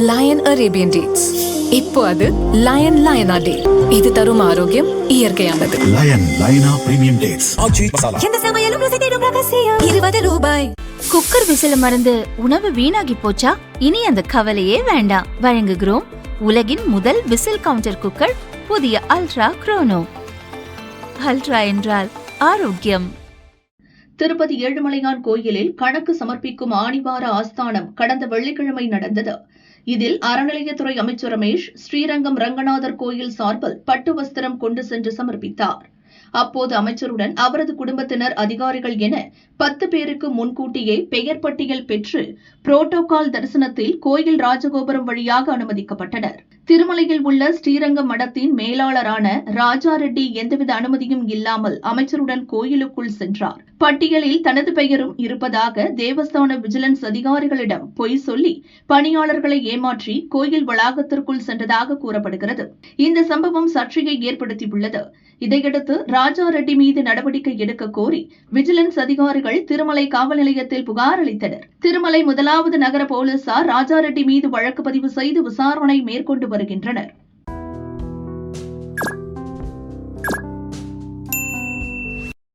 Line Arabian dates. இப்போ அது line லயனா டே. இது தரும் ஆரோக்கியம் இயற்கையானது. லயன் லயனா பிரீமியம் டேட்ஸ். எந்த சமையலும் ருசி தேடும் ரகசியம். 20 ரூபாய். குக்கர் விசில மறந்து உணவு வீணாகி போச்சா? இனி அந்த கவலையே வேண்டாம். வழங்குகிறோம் உலகின் முதல் விசில் கவுண்டர் குக்கர், புதிய அல்ட்ரா குரோனோ. அல்ட்ரா என்றால் ஆரோக்கியம். திருப்பதி ஏழுமலையான் கோயிலில் கணக்கு சமர்ப்பிக்கும் ஆணிவார ஆஸ்தானம் கடந்த வெள்ளிக்கிழமை நடந்தது. இதில் அறநிலையத்துறை அமைச்சர் ரமேஷ் ஸ்ரீரங்கம் ரங்கநாதர் கோயில் சார்பில் பட்டு வஸ்திரம் கொண்டு சென்று சமர்ப்பித்தார். அப்போது அமைச்சருடன் அவரது குடும்பத்தினர், அதிகாரிகள் என 10 பேருக்கு முன்கூட்டியே பெயர் பட்டியல் பெற்று புரோட்டோகால் தரிசனத்தில் கோயில் ராஜகோபுரம் வழியாக அனுமதிக்கப்பட்டனர். திருமலையில் உள்ள ஸ்ரீரங்கம் மடத்தின் மேலாளரான ராஜா ரெட்டி எந்தவித அனுமதியும் இல்லாமல் அமைச்சருடன் கோயிலுக்குள் சென்றார். பட்டியலில் தனது பெயரும் இருப்பதாக தேவஸ்தான விஜிலன்ஸ் அதிகாரிகளிடம் பொய் சொல்லி பணியாளர்களை ஏமாற்றி கோயில் வளாகத்திற்குள் சென்றதாக கூறப்படுகிறது. இந்த சம்பவம் சர்ச்சையை ஏற்படுத்தியுள்ளது. இதையடுத்து ராஜா ரெட்டி மீது நடவடிக்கை எடுக்க கோரி விஜிலன்ஸ் அதிகாரிகள் திருமலை காவல் நிலையத்தில் புகார் அளித்தனர். திருமலை 1வது நகர போலீசார் ராஜா ரெட்டி மீது வழக்கு பதிவு செய்து விசாரணை மேற்கொண்டு வருகின்றனர்.